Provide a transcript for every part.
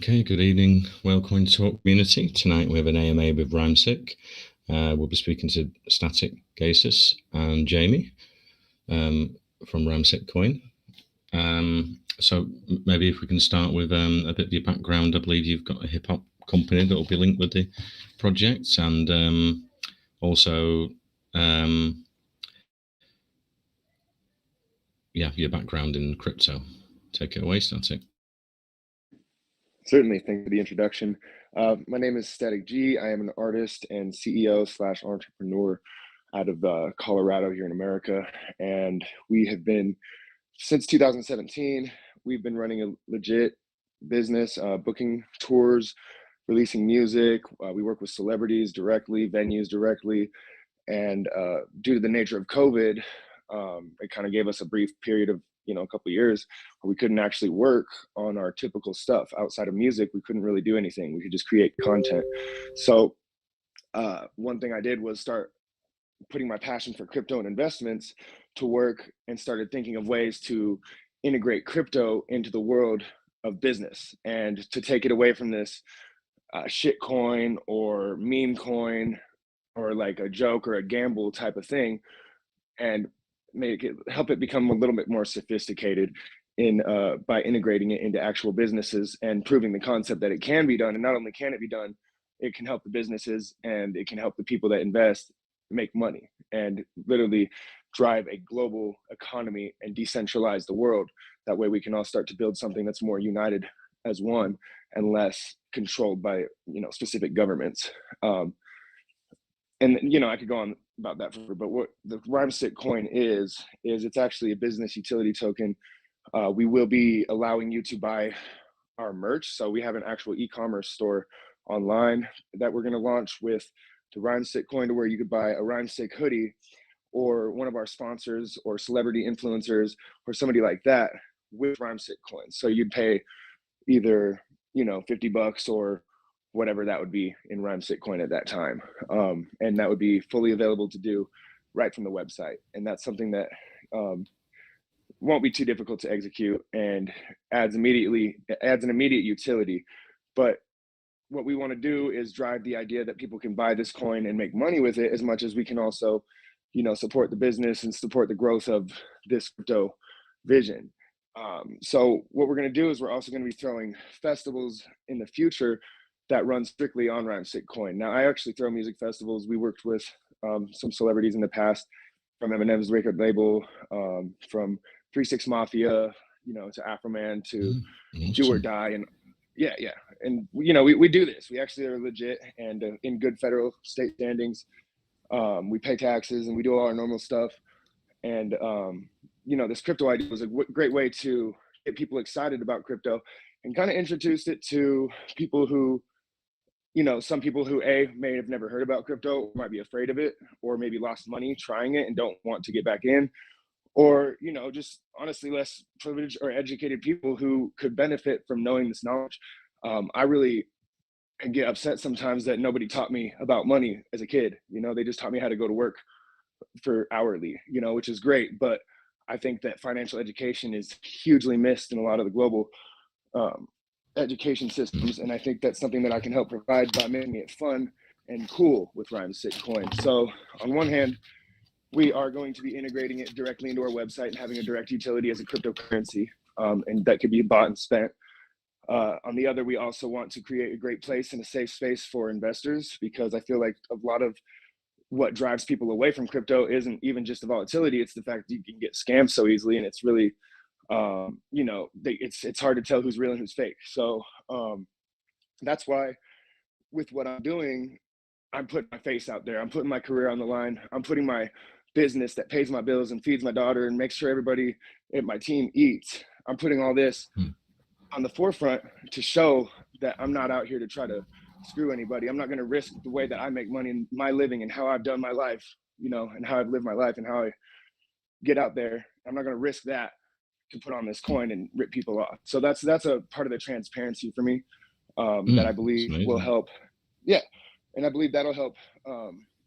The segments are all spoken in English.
Okay, good evening. Welcome to Talk Community. Tonight we have an AMA with Rhymesick. We'll be speaking to Static Gasus and Jamie from Rhymesick Coin. So maybe if we can start with a bit of your background. I believe you've got a hip hop company that will be linked with the project, and also your background in crypto. Take it away, Static. Certainly, thanks for the introduction. My name is Static G. I am an artist and CEO/entrepreneur out of Colorado here in America. And we have been, since 2017, we've been running a legit business, booking tours, releasing music. We work with celebrities directly, venues directly. And due to the nature of COVID, it kind of gave us a brief period of a couple of years where we couldn't actually work on our typical stuff outside of music. We couldn't really do anything. We could just create content. So one thing I did was start putting my passion for crypto and investments to work, and started thinking of ways to integrate crypto into the world of business and to take it away from this shit coin or meme coin or like a joke or a gamble type of thing, and help it become a little bit more sophisticated by integrating it into actual businesses and proving the concept that it can be done. And not only can it be done, it can help the businesses and it can help the people that invest make money and literally drive a global economy and decentralize the world. That way we can all start to build something that's more united as one and less controlled by specific governments. And I could go on about that forever, but what the Rhymesick coin is it's actually a business utility token. We will be allowing you to buy our merch. So we have an actual e-commerce store online that we're going to launch with the Rhymesick coin, to where you could buy a Rhymesick hoodie or one of our sponsors or celebrity influencers or somebody like that with Rhymesick coins. So you'd pay either, $50 or whatever that would be in Rhymesick coin at that time. And that would be fully available to do right from the website. And that's something that won't be too difficult to execute and adds an immediate utility. But what we want to do is drive the idea that people can buy this coin and make money with it, as much as we can also, support the business and support the growth of this crypto vision. So what we're going to do is we're also going to be throwing festivals in the future that run strictly on Rhymesick coin. Now, I actually throw music festivals. We worked with some celebrities in the past, from Eminem's record label, from 3-6 Mafia, to Afroman, to Do or Die, and yeah. And we do this. We actually are legit and in good federal state standings. We pay taxes and we do all our normal stuff. And this crypto idea was a great way to get people excited about crypto and kind of introduce it to people who, some people who may have never heard about crypto, might be afraid of it, or maybe lost money trying it and don't want to get back in, or, just honestly less privileged or educated people who could benefit from knowing this knowledge. I really get upset sometimes that nobody taught me about money as a kid. They just taught me how to go to work for hourly, which is great. But I think that financial education is hugely missed in a lot of the global education systems. And I think that's something that I can help provide by making it fun and cool with Rhymesick coin. So on one hand, we are going to be integrating it directly into our website and having a direct utility as a cryptocurrency, and that could be bought and spent. On the other, we also want to create a great place and a safe space for investors, because I feel like a lot of what drives people away from crypto isn't even just the volatility. It's the fact that you can get scammed so easily, and it's really, it's hard to tell who's real and who's fake. So that's why with what I'm doing, I'm putting my face out there. I'm putting my career on the line. I'm putting my business that pays my bills and feeds my daughter and makes sure everybody in my team eats. I'm putting all this on the forefront to show that I'm not out here to try to screw anybody. I'm not going to risk the way that I make money and my living and how I've done my life, and how I've lived my life and how I get out there. I'm not going to risk that to put on this coin and rip people off. So that's a part of the transparency for me that I believe will help. Yeah. And I believe that'll help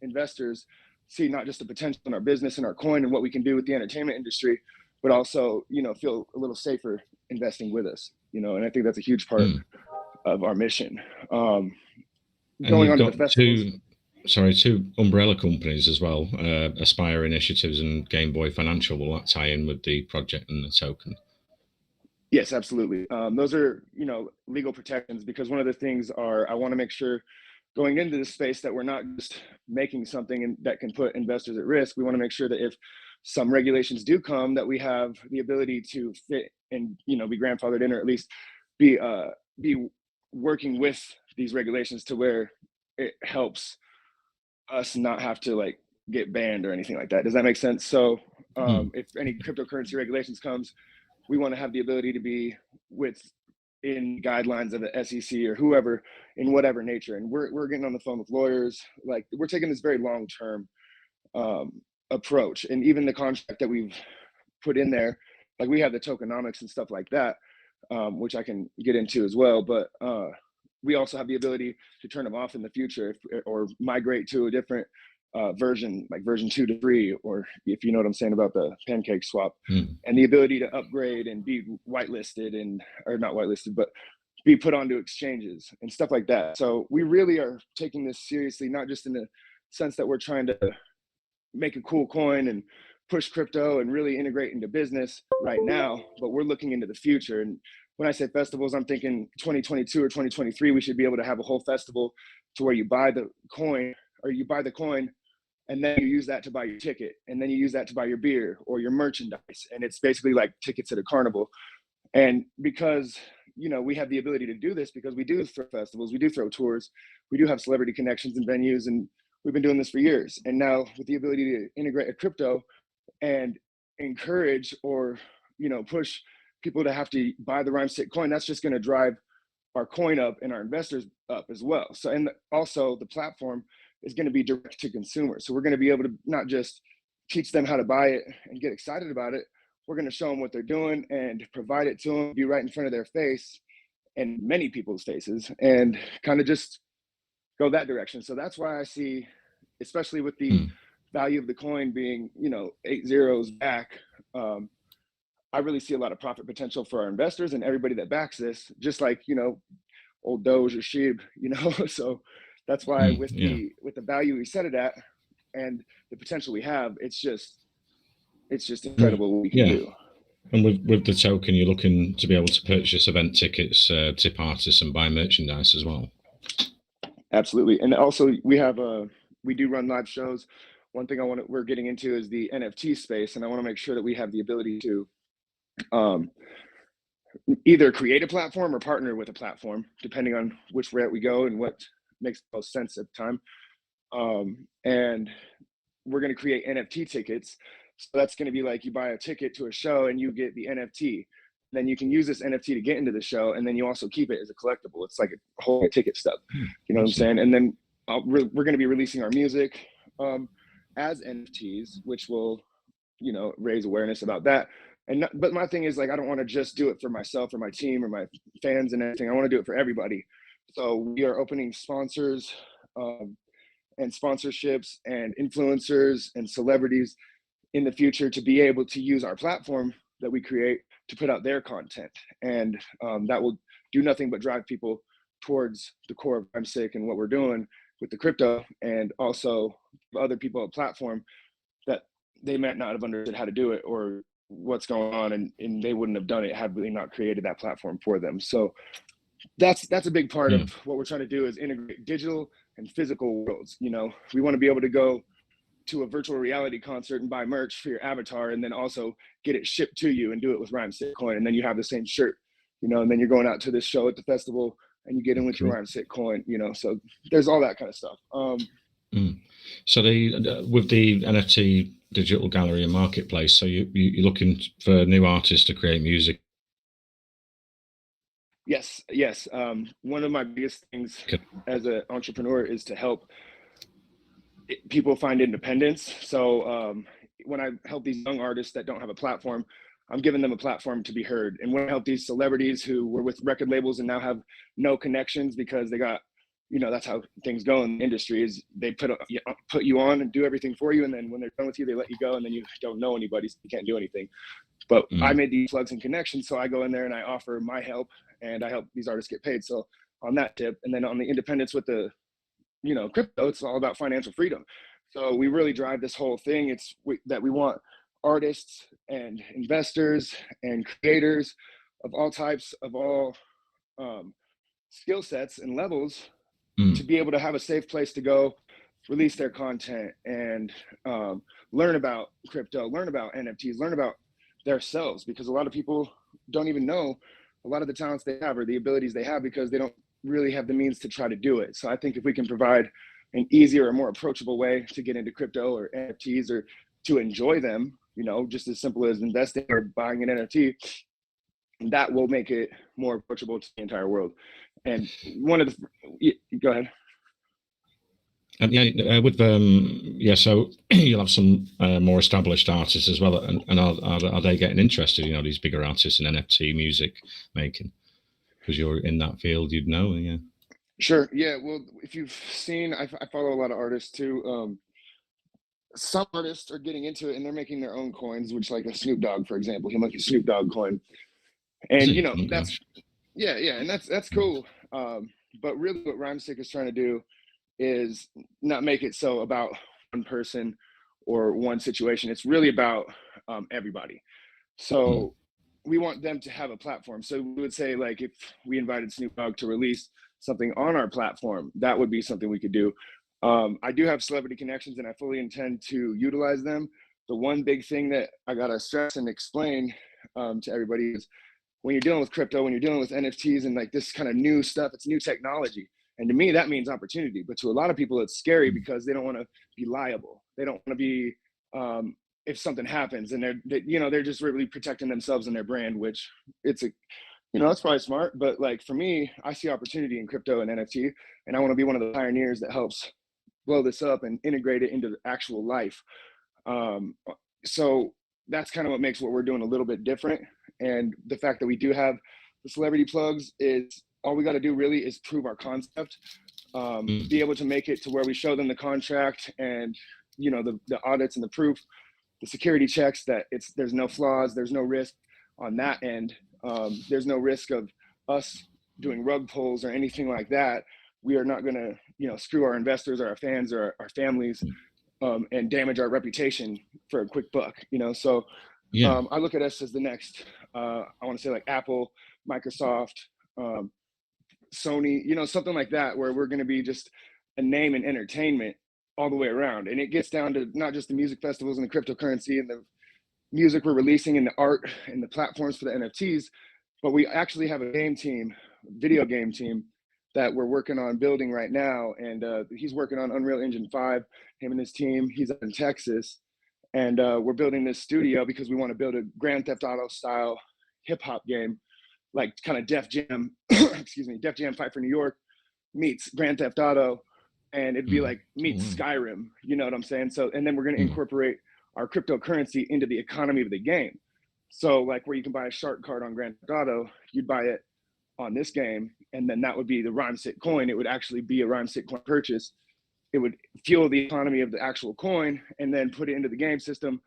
investors see not just the potential in our business and our coin and what we can do with the entertainment industry, but also, feel a little safer investing with us, and I think that's a huge part our mission. And Going you've on to the got festivals. two umbrella companies as well, Aspire Initiatives and Game Boy Financial. Will that tie in with the project and the token? Yes, absolutely. Those are, legal protections, because one of the things I want to make sure going into this space that we're not just making something that can put investors at risk. We want to make sure that if some regulations do come, that we have the ability to fit and, be grandfathered in, or at least be working with these regulations to where it helps us not have to like get banned or anything like that. Does that make sense? So if any cryptocurrency regulations comes, we want to have the ability to be within guidelines of the SEC or whoever in whatever nature. And we're getting on the phone with lawyers. Like, we're taking this very long-term approach. And even the contract that we've put in there, like, we have the tokenomics and stuff like that, which I can get into as well. But we also have the ability to turn them off in the future, or migrate to a different version, like version 2 to 3, or if you know what I'm saying about the pancake swap, and the ability to upgrade and be whitelisted or not whitelisted, but be put onto exchanges and stuff like that. So we really are taking this seriously, not just in the sense that we're trying to make a cool coin and push crypto and really integrate into business right now, but we're looking into the future. And when I say festivals, I'm thinking 2022 or 2023, we should be able to have a whole festival to where you buy the coin, and then you use that to buy your ticket, and then you use that to buy your beer or your merchandise. And it's basically like tickets at a carnival. And because, we have the ability to do this, because we do throw festivals, we do throw tours, we do have celebrity connections and venues, and we've been doing this for years. And now with the ability to integrate a crypto and encourage or, push people to have to buy the Rhymesick coin, that's just going to drive our coin up and our investors up as well. So, and also the platform is going to be direct to consumers. So we're going to be able to not just teach them how to buy it and get excited about it. We're going to show them what they're doing and provide it to them, be right in front of their face and many people's faces, and kind of just go that direction. So that's why I see, especially with the value of the coin being, 8 zeros back, I really see a lot of profit potential for our investors and everybody that backs this, just like, old Doge or Sheeb, so that's why with the value we set it at and the potential we have, it's just incredible what we can do. And with the token, you're looking to be able to purchase event tickets, tip artists, and buy merchandise as well. Absolutely. And also we do run live shows. One thing we're getting into is the NFT space, and I want to make sure that we have the ability to either create a platform or partner with a platform, depending on which route we go and what makes the most sense at the time. And we're going to create NFT tickets. So that's going to be like, you buy a ticket to a show and you get the NFT. Then you can use this NFT to get into the show, and then you also keep it as a collectible. It's like a whole ticket stub. You know what I'm saying? And then we're going to be releasing our music as NFTs, which will, raise awareness about that. But my thing is, like, I don't want to just do it for myself or my team or my fans and everything. I want to do it for everybody. So we are opening sponsors and sponsorships and influencers and celebrities in the future to be able to use our platform that we create to put out their content. And that will do nothing but drive people towards the core of Rhymesick and what we're doing with the crypto, and also other people a platform that they might not have understood how to do it or what's going on, and they wouldn't have done it had we not created that platform for them. So that's a big part of what we're trying to do, is integrate digital and physical worlds. We want to be able to go to a virtual reality concert and buy merch for your avatar, and then also get it shipped to you and do it with Rhymesick coin, and then you have the same shirt, and then you're going out to this show at the festival and you get in with your Rhymesick coin, so there's all that kind of stuff. So with the NFT digital gallery and marketplace, so you're looking for new artists to create music? Yes. One of my biggest things as an entrepreneur is to help people find independence. So when I help these young artists that don't have a platform, I'm giving them a platform to be heard. And when I help these celebrities who were with record labels and now have no connections because they got, that's how things go in the industry, is they put you on and do everything for you. And then when they're done with you, they let you go, and then you don't know anybody, so you can't do anything. But I made these plugs and connections. So I go in there and I offer my help, and I help these artists get paid. So on that tip. And then on the independence with the, crypto, it's all about financial freedom. So we really drive this whole thing. That we want artists and investors and creators of all types, of all skill sets and levels, to be able to have a safe place to go release their content and learn about crypto, learn about NFTs, learn about themselves, because a lot of people don't even know a lot of the talents they have or the abilities they have because they don't really have the means to try to do it. So I think if we can provide an easier or more approachable way to get into crypto or NFTs, or to enjoy them, just as simple as investing or buying an NFT, that will make it more approachable to the entire world. And go ahead. So you'll have some more established artists as well, and are they getting interested? These bigger artists in NFT music making, because you're in that field, yeah. Sure. Yeah. Well, if you've seen, I follow a lot of artists too. Some artists are getting into it and they're making their own coins, which, like a Snoop Dogg, for example, he'll make a Snoop Dogg coin, and that's and that's cool. But really, what Rhymesick is trying to do is not make it so about one person or one situation. It's really about everybody. So we want them to have a platform. So we would say, like, if we invited Snoop Dogg to release something on our platform, that would be something we could do. I do have celebrity connections and I fully intend to utilize them. The one big thing that I gotta stress and explain to everybody is, when you're dealing with crypto, when you're dealing with NFTs and like this kind of new stuff, it's new technology. And to me, that means opportunity. But to a lot of people, it's scary because they don't want to be liable. They don't want to be, if something happens, and they're just really protecting themselves and their brand, which it's probably smart. But like for me, I see opportunity in crypto and NFT, and I want to be one of the pioneers that helps blow this up and integrate it into actual life. So that's kind of what makes what we're doing a little bit different. And the fact that we do have the celebrity plugs is all we got to do really is prove our concept, be able to make it to where we show them the contract and, the audits and the proof, the security checks, that there's no flaws, there's no risk on that end. There's no risk of us doing rug pulls or anything like that. We are not going to, screw our investors or our fans or our families and damage our reputation for a quick buck, So I look at us as the next, I want to say, like Apple, Microsoft, Sony, something like that, where we're going to be just a name in entertainment all the way around. And it gets down to not just the music festivals and the cryptocurrency and the music we're releasing and the art and the platforms for the NFTs, but we actually have a video game team that we're working on building right now. And he's working on Unreal Engine 5, him and his team. He's in Texas. And we're building this studio because we want to build a Grand Theft Auto style hip hop game, like kind of Def Jam, Def Jam Fight for New York meets Grand Theft Auto. And it'd be like meets Skyrim, you know what I'm saying? So, and then we're going to incorporate our cryptocurrency into the economy of the game. So like where you can buy a shark card on Grand Theft Auto, you'd buy it on this game. And then that would be the Rhymesick coin. It would actually be a Rhymesick coin purchase. It would fuel the economy of the actual coin and then put it into the game system.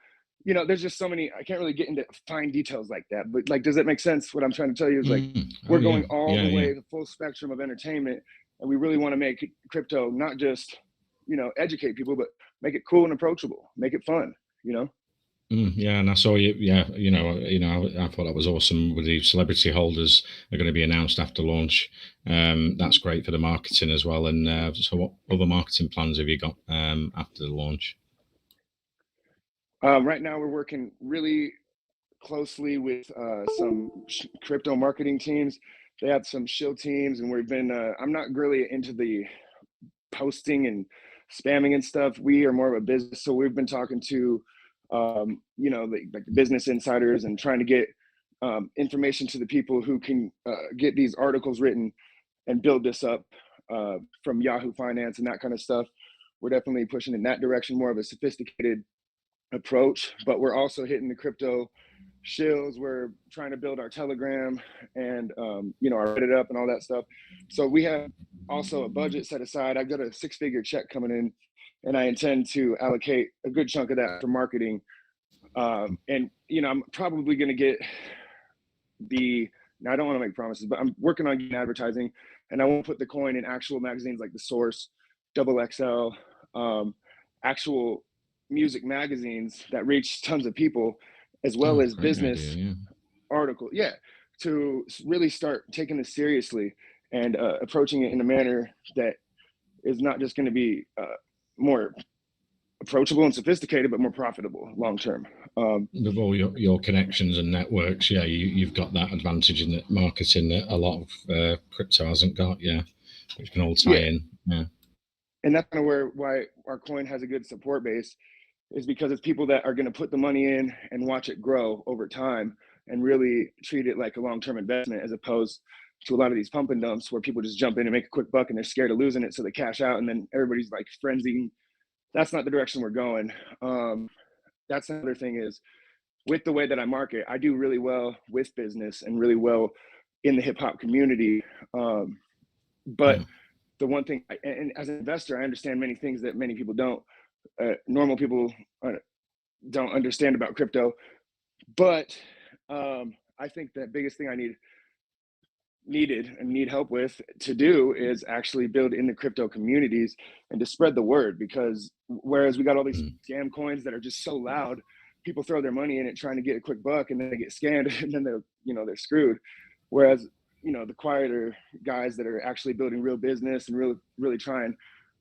There's just so many, I can't really get into fine details like that, but like, does that make sense? What I'm trying to tell you is like, we're going all the way, the full spectrum of entertainment. And we really want to make crypto not just, educate people, but make it cool and approachable, make it fun, And I saw you. I thought that was awesome. With the celebrity holders are going to be announced after launch. That's great for the marketing as well. And so, what other marketing plans have you got after the launch? Right now, we're working really closely with some crypto marketing teams. They have some shill teams, and we've been. I'm not really into the posting and spamming and stuff. We are more of a business, so we've been talking to like business insiders and trying to get information to the people who can get these articles written and build this up from Yahoo Finance and that kind of stuff. We're definitely pushing in that direction, more of a sophisticated approach, but we're also hitting the crypto shills. We're trying to build our Telegram and our Reddit up and all that stuff. So we have also a budget set aside. I've got a 6-figure check coming in, and I intend to allocate a good chunk of that for marketing. And I'm probably going to get now I don't want to make promises, but I'm working on getting advertising and I won't put the coin in actual magazines like The Source, Double XL, actual music magazines that reach tons of people, as well as Great business idea, yeah. article. Yeah, to really start taking this seriously and approaching it in a manner that is not just going to be more approachable and sophisticated, but more profitable long term. With all your connections and networks, yeah, you've got that advantage in the marketing that a lot of crypto hasn't got, yeah, which can all tie Yeah, in. Yeah. and that's kind of why our coin has a good support base, is because it's people that are going to put the money in and watch it grow over time and really treat it like a long-term investment, as opposed to a lot of these pump and dumps where people just jump in and make a quick buck and they're scared of losing it, so they cash out and then everybody's like frenzied. That's not the direction we're going. That's another thing is, with the way that I market, I do really well with business and really well in the hip hop community. But Yeah. the one thing, and as an investor, I understand many things that many people don't. Normal people don't understand about crypto. But I think the biggest thing I need help with to do is actually build in the crypto communities and to spread the word, because whereas we got all these scam coins that are just so loud, people throw their money in it trying to get a quick buck and then they get scammed and then they're screwed. Whereas the quieter guys that are actually building real business and really trying,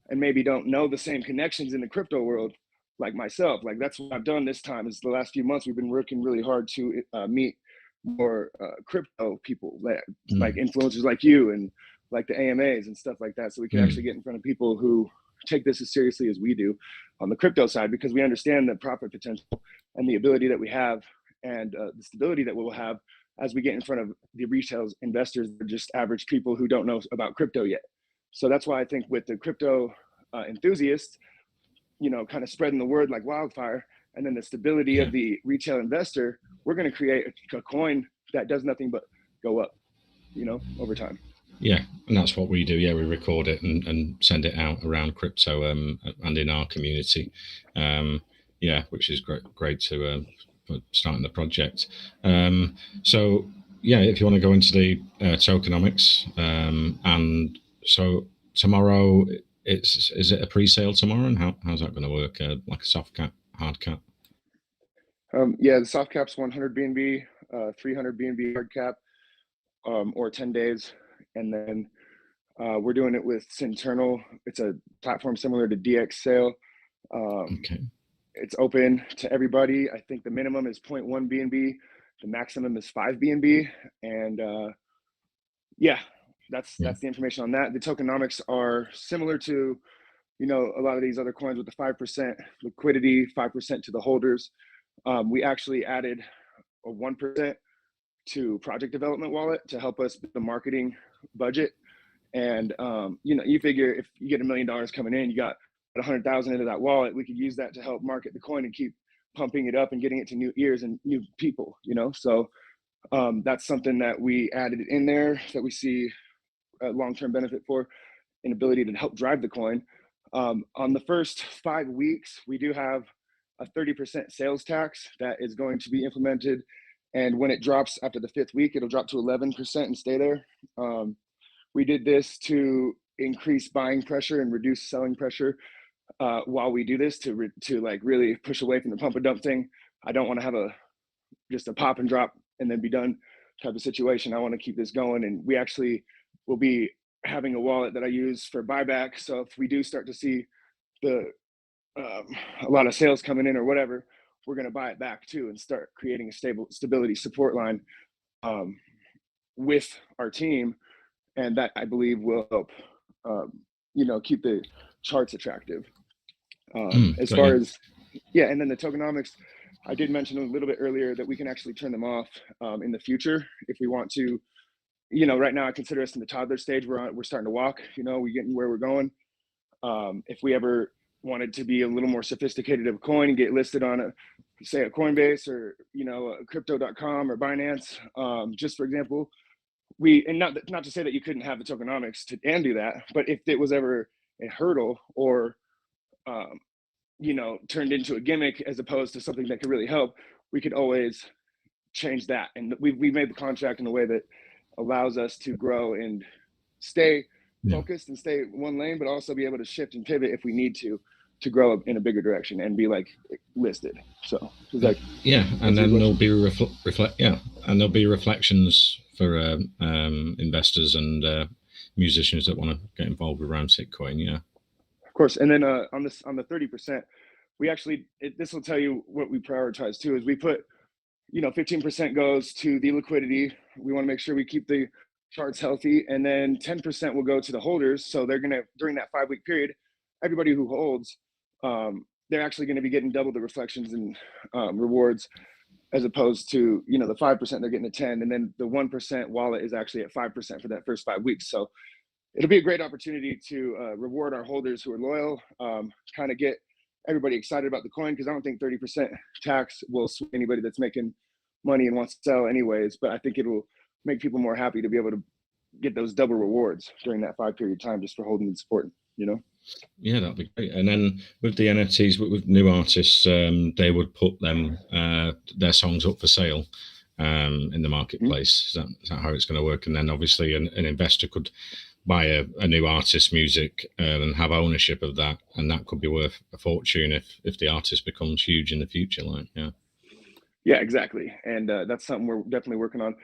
and maybe don't know the same connections in the crypto world like myself, like that's what I've done this time. Is the last few months we've been working really hard to meet more crypto people, like influencers like you and like the AMAs and stuff like that, so we can actually get in front of people who take this as seriously as we do on the crypto side, because we understand the profit potential and the ability that we have, and the stability that we'll have as we get in front of the retail investors that are just average people who don't know about crypto yet. So that's why I think with the crypto enthusiasts, kind of spreading the word like wildfire, and then the stability of the retail investor, we're going to create a coin that does nothing but go up, over time. Yeah, and that's what we do. Yeah, we record it and send it out around crypto and in our community. Yeah, which is great to starting the project. So yeah, if you want to go into the tokenomics, and so tomorrow is it a pre-sale tomorrow, and how's that going to work? Like a soft cap, hard cap? Yeah, the soft cap's 100 BNB, 300 BNB hard cap, or 10 days, and then we're doing it with Centernal. It's a platform similar to DX Sale. Okay. It's open to everybody. I think the minimum is 0.1 BNB, the maximum is 5 BNB, and yeah, that's the information on that. The tokenomics are similar to a lot of these other coins with the 5% liquidity, 5% to the holders. We actually added a 1% to project development wallet to help us with the marketing budget. And you figure if you get $1 million coming in, you got 100,000 into that wallet, we could use that to help market the coin and keep pumping it up and getting it to new ears and new people. So that's something that we added in there that we see a long-term benefit for, an ability to help drive the coin. On the first 5 weeks, we do have a 30% sales tax that is going to be implemented. And when it drops after the 5th week, it'll drop to 11% and stay there. We did this to increase buying pressure and reduce selling pressure while we do this to like really push away from the pump and dump thing. I don't want to have just a pop and drop and then be done type of situation. I want to keep this going, and we actually will be having a wallet that I use for buyback. So if we do start to see a lot of sales coming in or whatever, we're going to buy it back too and start creating a stability support line with our team, and that I believe will help keep the charts attractive. As far as and then the tokenomics, I did mention a little bit earlier that we can actually turn them off in the future if we want to. Right now I consider us in the toddler stage. We're starting to walk. We're getting where we're going. If we ever wanted to be a little more sophisticated of a coin and get listed on say a Coinbase or a crypto.com or Binance, just for example, and not to say that you couldn't have the tokenomics and do that, but if it was ever a hurdle or turned into a gimmick as opposed to something that could really help, we could always change that. And we've made the contract in a way that allows us to grow and stay focused and stay one lane, but also be able to shift and pivot if we need to grow in a bigger direction and be like listed. So like, and then there'll be and there'll be reflections for investors and musicians that want to get involved with Ramsick Coin. Yeah, of course. And then on the 30%, we actually, this will tell you what we prioritize too, is we put, 15% goes to the liquidity. We want to make sure we keep the charts healthy, and then 10% will go to the holders. So they're going to, during that 5-week period, everybody who holds, they're actually going to be getting double the reflections and rewards, as opposed to, the 5% they're getting a 10, and then the 1% wallet is actually at 5% for that first 5 weeks. So it'll be a great opportunity to reward our holders who are loyal, kind of get everybody excited about the coin, because I don't think 30% tax will sway anybody that's making money and wants to sell anyways, but I think it will make people more happy to be able to get those double rewards during that 5 period time just for holding and supporting, Yeah, that'd be great. And then with the NFTs, with new artists, they would put them their songs up for sale in the marketplace. Mm-hmm. Is that how it's going to work? And then obviously an investor could buy a new artist's music and have ownership of that, and that could be worth a fortune if the artist becomes huge in the future. Yeah, exactly. And that's something we're definitely working on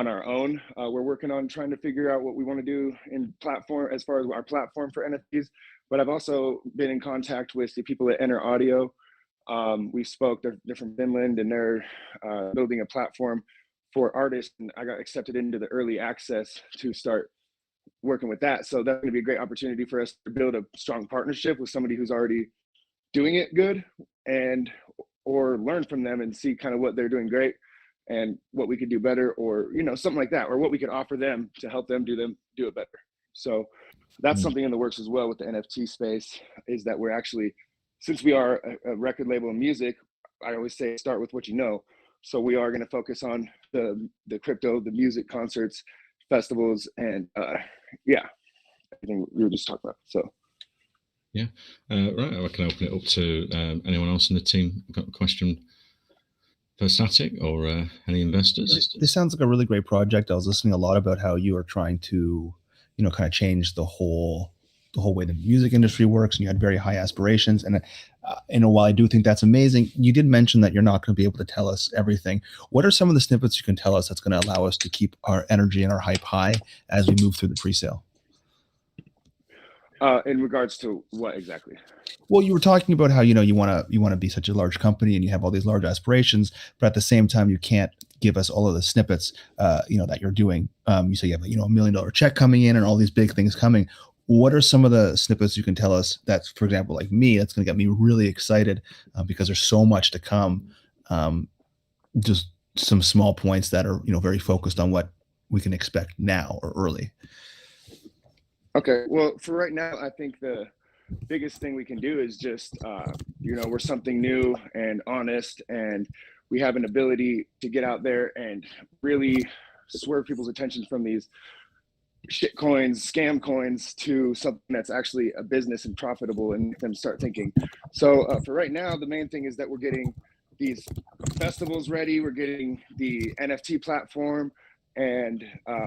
our own. We're working on trying to figure out what we want to do in platform, as far as our platform for NFTs. But I've also been in contact with the people at Enter Audio. We spoke, they're from Finland, and they're building a platform for artists. And I got accepted into the early access to start working with that. So that's going to be a great opportunity for us to build a strong partnership with somebody who's already doing it good, and or learn from them and see kind of what they're doing great and what we could do better, or something like that, or what we could offer them to help them do it better. So that's something in the works as well with the NFT space, is that we're actually, since we are a record label in music, I always say start with what you know. So we are going to focus on the crypto, the music, concerts, festivals, and everything we were just talking about. So right, I can open it up to anyone else in the team. Got a question for Static or any investors? This sounds like a really great project. I was listening a lot about how you are trying to, kind of change the whole way the music industry works, and you had very high aspirations. And while I do think that's amazing, you did mention that you're not going to be able to tell us everything. What are some of the snippets you can tell us that's going to allow us to keep our energy and our hype high as we move through the pre-sale? In regards to what exactly? Well, you were talking about how, you want to be such a large company and you have all these large aspirations, but at the same time, you can't give us all of the snippets, that you're doing. You say you have, $1 million check coming in and all these big things coming. What are some of the snippets you can tell us that's, for example, like me, that's going to get me really excited because there's so much to come. Just some small points that are, very focused on what we can expect now or early. Okay. Well, for right now, I think the biggest thing we can do is just, we're something new and honest, and we have an ability to get out there and really swerve people's attention from these shit coins, scam coins, to something that's actually a business and profitable, and make them start thinking. So for right now, the main thing is that we're getting these festivals ready. We're getting the NFT platform, and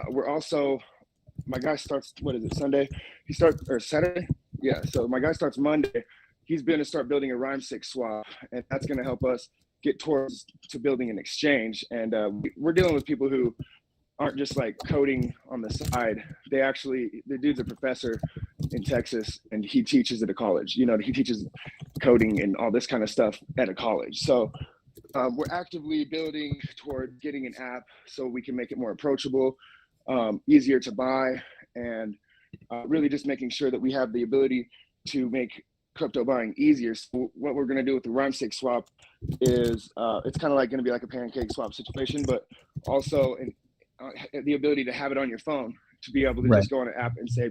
we're also, my guy starts, what is it, Sunday? Or Saturday? Yeah, so my guy starts Monday. He's going to start building a Ramsick swap, and that's going to help us get towards to building an exchange. And we're dealing with people who aren't just like coding on the side. The dude's a professor in Texas, and he teaches at a college. He teaches coding and all this kind of stuff at a college. So we're actively building toward getting an app so we can make it more approachable, easier to buy, and really just making sure that we have the ability to make crypto buying easier. So what we're going to do with the Ramsick swap is it's kind of like going to be like a pancake swap situation, but also the ability to have it on your phone, to be able to just go on an app and say,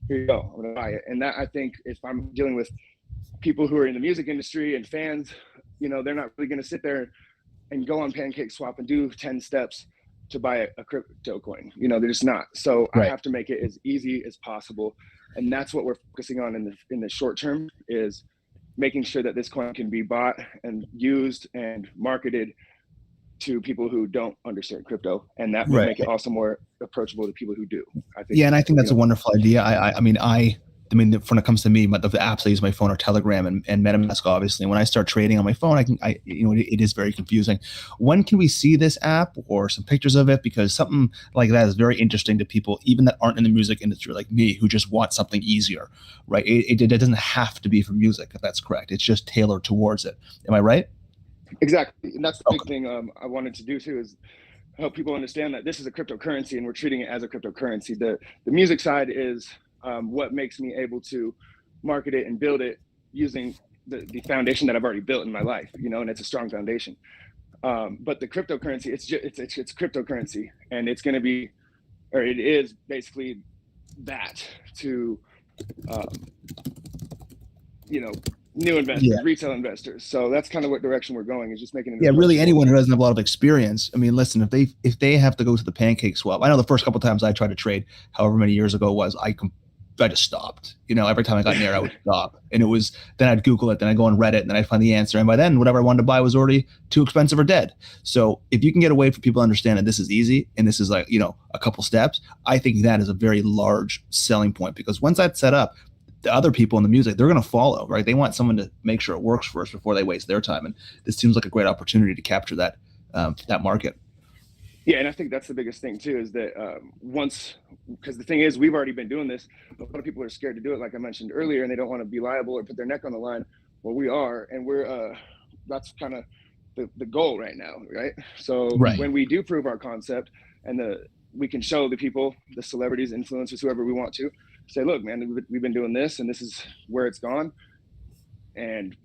here you go, I'm going to buy it. And that, I think, if I'm dealing with people who are in the music industry and fans, they're not really going to sit there and go on pancake swap and do 10 steps to buy a crypto coin. They're just not. So I have to make it as easy as possible. And that's what we're focusing on in the short term, is making sure that this coin can be bought and used and marketed to people who don't understand crypto, and that would Right. make it also more approachable to people who do. I think. Yeah, and I think that's you a know, wonderful idea. I mean, when it comes to me, the apps I use on my phone are Telegram and MetaMask, obviously. When I start trading on my phone, it is very confusing. When can we see this app or some pictures of it? Because something like that is very interesting to people, even that aren't in the music industry like me, who just want something easier, right? It doesn't have to be for music, if that's correct. It's just tailored towards it. Am I right? Exactly, and that's the big thing I wanted to do too, is help people understand that this is a cryptocurrency and we're treating it as a cryptocurrency. The music side is what makes me able to market it and build it using the foundation that I've already built in my life, and it's a strong foundation. But the cryptocurrency, it's cryptocurrency, and it's going to be, or it is basically that to, new investors, retail investors. So that's kind of what direction we're going, is just making it. Yeah, really anyone who doesn't have a lot of experience. I mean, listen, if they have to go to the pancake swap, I know the first couple of times I tried to trade, however many years ago it was, I just stopped. Every time I got near, I would stop. And then I'd Google it, then I'd go on Reddit, and then I'd find the answer. And by then, whatever I wanted to buy was already too expensive or dead. So if you can get a way for people to understand that this is easy and this is like, a couple steps, I think that is a very large selling point, because once that's set up, the other people in the music, they're going to follow, right? They want someone to make sure it works first before they waste their time. And this seems like a great opportunity to capture that market. Yeah, and I think that's the biggest thing too, is that because the thing is, we've already been doing this. A lot of people are scared to do it, like I mentioned earlier, and they don't want to be liable or put their neck on the line. Well, we are, and we're that's kind of the goal right now, right? So when we do prove our concept, and we can show the people, the celebrities, influencers, whoever we want to, say, look, man, we've been doing this, and this is where it's gone. And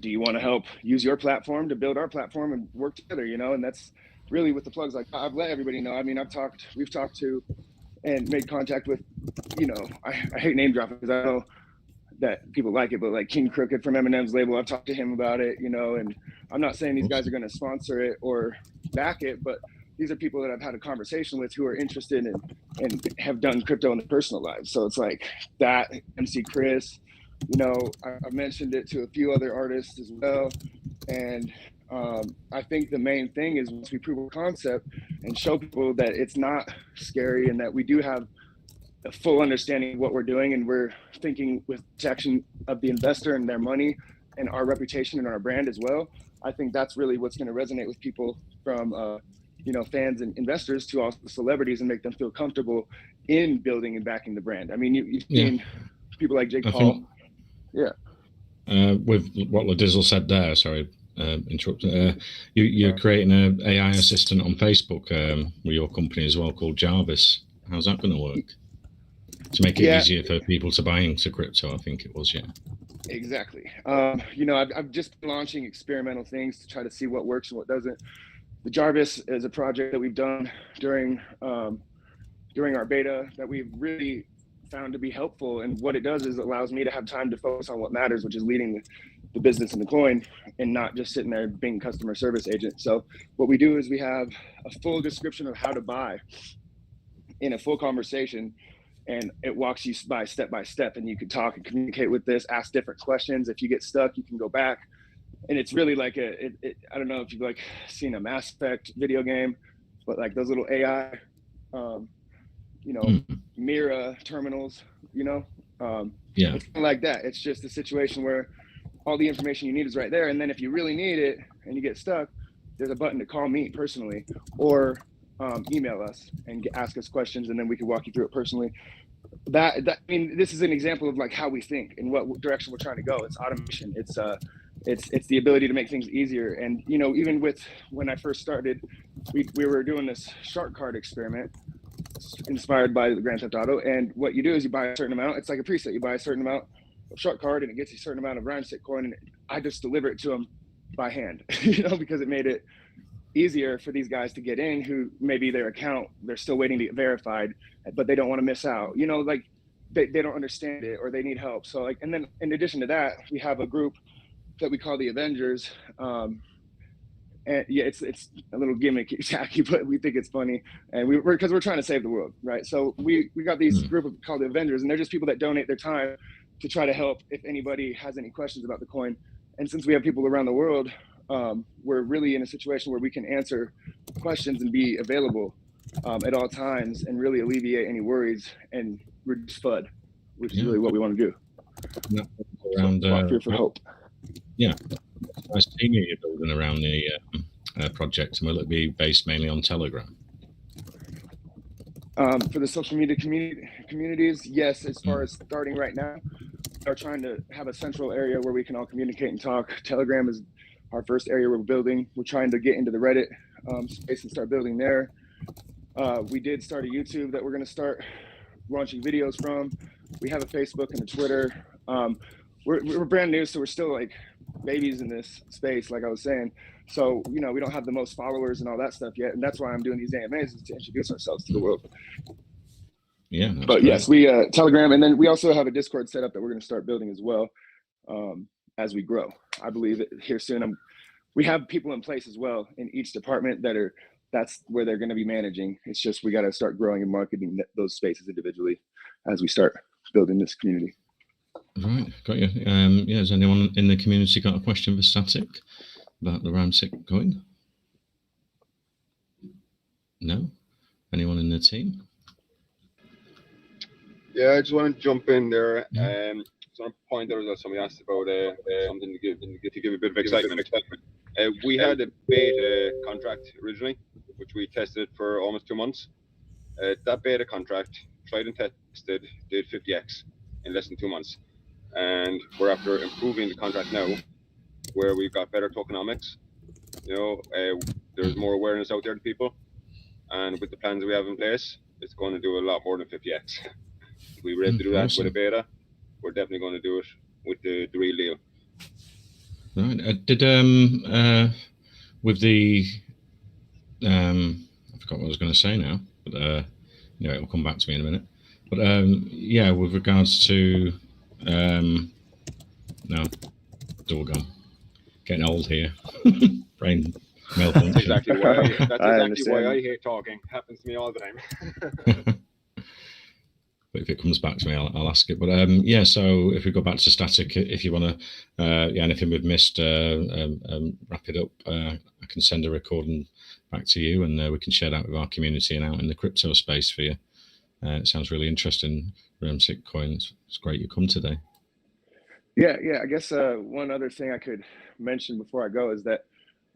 do you want to help use your platform to build our platform and work together? And that's really with the plugs. Like, I've let everybody know. I mean, we've talked to and made contact with, I hate name dropping because I know that people like it, but like King Crooked from Eminem's label, I've talked to him about it, and I'm not saying these guys are going to sponsor it or back it, but these are people that I've had a conversation with who are interested in and have done crypto in their personal lives. So it's like that, MC Chris, I mentioned it to a few other artists as well. And I think the main thing is, once we prove a concept and show people that it's not scary and that we do have a full understanding of what we're doing, and we're thinking with protection of the investor and their money and our reputation and our brand as well, I think that's really what's going to resonate with people, from fans and investors to also celebrities, and make them feel comfortable in building and backing the brand. I mean, you've seen people like Jake Paul. With what Ladizzle said there, sorry, interrupting. You're creating an AI assistant on Facebook with your company as well, called Jarvis. How's that going to work? To make it easier for people to buy into crypto, I think it was, Exactly. I've just been launching experimental things to try to see what works and what doesn't. The Jarvis is a project that we've done during our beta that we've really found to be helpful. And what it does is it allows me to have time to focus on what matters, which is leading the business and the coin, and not just sitting there being customer service agent. So what we do is we have a full description of how to buy in a full conversation, and it walks you by step, and you can talk and communicate with this, ask different questions. If you get stuck, you can go back. And it's really like I don't know if you've like seen a Mass Effect video game, but like those little AI, Mira terminals, it's kind of like that. It's just a situation where all the information you need is right there. And then if you really need it and you get stuck, there's a button to call me personally, or email us and ask us questions, and then we can walk you through it personally. I mean, this is an example of like how we think and what direction we're trying to go. It's automation. It's the ability to make things easier. And even with when I first started, we were doing this shark card experiment inspired by the Grand Theft Auto. And what you do is you buy a certain amount. It's like a preset. You buy a certain amount of shark card, and it gets you a certain amount of Rhymesick coin, and I just deliver it to them by hand, because it made it easier for these guys to get in, who maybe their account, they're still waiting to get verified, but they don't want to miss out, like they don't understand it or they need help. So like, and then in addition to that, we have a group that we call the Avengers. And it's a little gimmicky, tacky, but we think it's funny. And because we're trying to save the world, right? So we got these group called the Avengers, and they're just people that donate their time to try to help if anybody has any questions about the coin. And since we have people around the world, we're really in a situation where we can answer questions and be available at all times and really alleviate any worries and reduce FUD, which is really what we want to do. Around, Fear for hope. Yeah, nice team you're building around the project, and will it be based mainly on Telegram? For the social media communities, yes. As far as starting right now, we're trying to have a central area where we can all communicate and talk. Telegram is our first area we're building. We're trying to get into the Reddit space and start building there. We did start a YouTube that we're going to start launching videos from. We have a Facebook and a Twitter. We're brand new, so we're still like babies in this space, like I was saying. So, we don't have the most followers and all that stuff yet. And that's why I'm doing these AMAs, is to introduce ourselves to the world. Yeah. But great. Yes, we Telegram, and then we also have a Discord set up that we're going to start building as well as we grow. I believe that here soon. We have people in place as well in each department that's where they're going to be managing. It's just we got to start growing and marketing those spaces individually as we start building this community. Right, got you. Has anyone in the community got a question for Static about the Rhymesick coin? No? Anyone in the team? Yeah, I just want to jump in there. Some point there was somebody asked about something to give a bit of excitement. We had a beta contract originally, which we tested for almost 2 months. That beta contract, tried and tested, did 50x in less than 2 months. And we're after improving the contract now, where we've got better tokenomics. There's more awareness out there to people. And with the plans we have in place, it's going to do a lot more than 50x. If we were able to do that with a beta, we're definitely going to do it with the real deal. Right. Did with the I forgot what I was going to say now, but it will come back to me in a minute. But with regards to no, double gone. Getting old here. Brain malfunction. That's exactly why I hate talking. Happens to me all the time. But if it comes back to me, I'll ask it. But so if we go back to Static, if you want to, anything we've missed, wrap it up. I can send a recording back to you, and we can share that with our community and out in the crypto space for you. It sounds really interesting. Rhymesick coins. It's great you come today. Yeah. I guess one other thing I could mention before I go is that,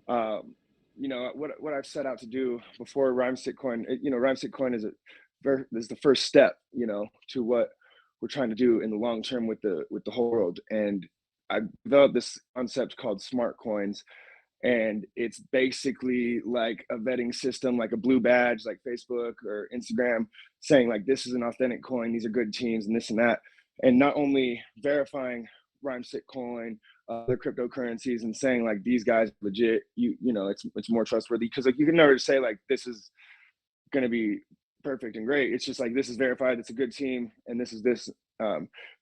what I've set out to do before Rhymesick coin. Rhymesick coin is the first step, to what we're trying to do in the long term with the whole world. And I developed this concept called smart coins, and it's basically like a vetting system, like a blue badge, like Facebook or Instagram, saying like, this is an authentic coin, these are good teams, and this and that. And not only verifying Rhymesick coin, other cryptocurrencies, and saying like, these guys are legit, it's more trustworthy, because like you can never say like, this is going to be perfect and great. It's just like, this is verified, it's a good team, and this is this.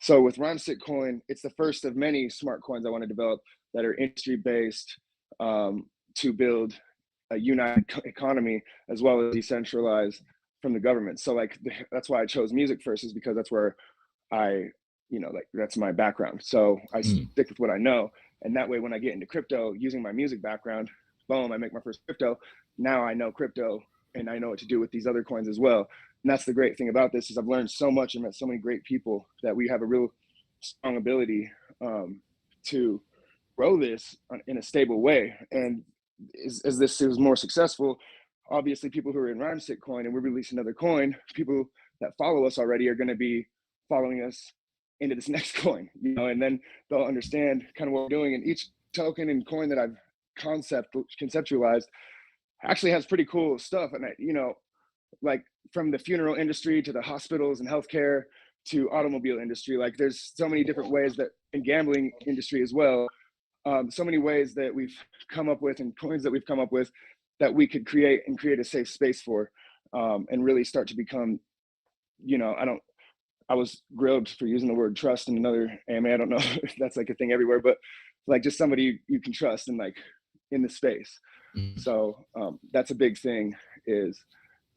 So with Rhymesick coin, it's the first of many smart coins I want to develop that are industry based, to build a united economy as well as decentralized from the government. So like that's why I chose music first, is because that's where that's my background. So I stick with what I know, and that way when I get into crypto using my music background, boom, I make my first crypto. Now I know crypto and I know what to do with these other coins as well. And that's the great thing about this, is I've learned so much and met so many great people that we have a real strong ability to grow this in a stable way. And as this is more successful, obviously people who are in Rhymesick coin and we're releasing another coin, people that follow us already are going to be following us into this next coin, and then they'll understand kind of what we're doing. And each token and coin that I've conceptualized actually has pretty cool stuff. And like from the funeral industry to the hospitals and healthcare to automobile industry, like there's so many different ways that in gambling industry as well, so many ways that we've come up with and coins that we've come up with that we could create a safe space for, and really start to become, I was grilled for using the word trust in another AMA. I don't know if that's like a thing everywhere, but like just somebody you can trust and like in the space. So that's a big thing, is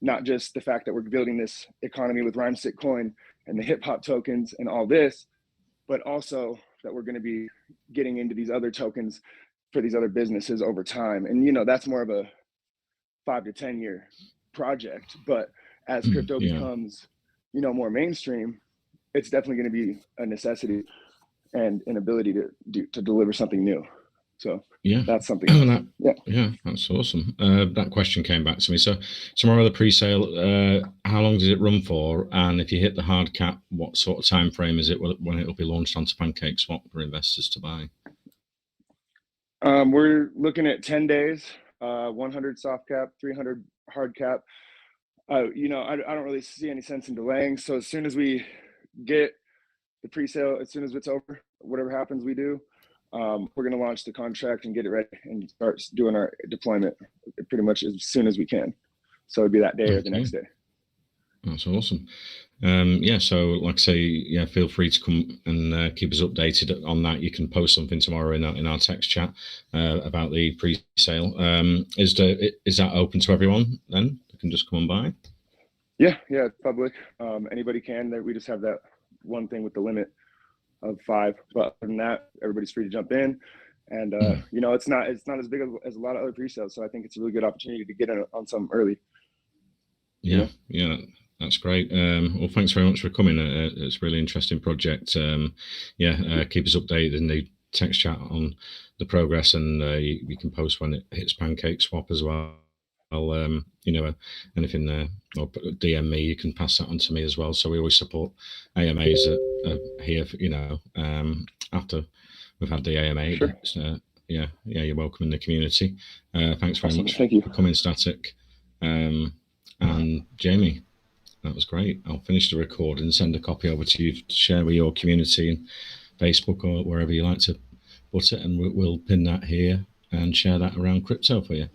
not just the fact that we're building this economy with Rhymesick coin and the hip hop tokens and all this, but also that we're going to be getting into these other tokens for these other businesses over time. And, you know, that's more of a 5 to 10 year project. But as crypto becomes, you know, more mainstream, it's definitely going to be a necessity and an ability to deliver something new. So that's something. That's awesome. That question came back to me. So tomorrow the pre-sale, how long does it run for? And if you hit the hard cap, what sort of time frame is it when it will be launched onto PancakeSwap for investors to buy? We're looking at 10 days, 100 soft cap, 300 hard cap. You know, I don't really see any sense in delaying. So as soon as we get the pre-sale, as soon as it's over, whatever happens, we do. We're going to launch the contract and get it ready and start doing our deployment pretty much as soon as we can. So it'd be that day or the next day. That's awesome. So like I say, feel free to come and keep us updated on that. You can post something tomorrow in our text chat about the pre-sale. Is that open to everyone then? You can just come on by? Yeah, it's public. Anybody can. We just have that one thing with the limit of 5, but other than that, everybody's free to jump in. And you know, it's not as big as a lot of other pre-sales, so I think it's a really good opportunity to get in on some early. Yeah, that's great. Well, thanks very much for coming. It's a really interesting project. Keep us updated in the text chat on the progress, and you can post when it hits PancakeSwap as well. Anything there, or DM me, you can pass that on to me as well. So we always support AMAs here, after we've had the AMA. Sure. But, you're welcome in the community. Thanks very much for coming, Static. And Jamie, that was great. I'll finish the recording, send a copy over to you to share with your community and Facebook or wherever you like to put it, and we'll pin that here and share that around crypto for you.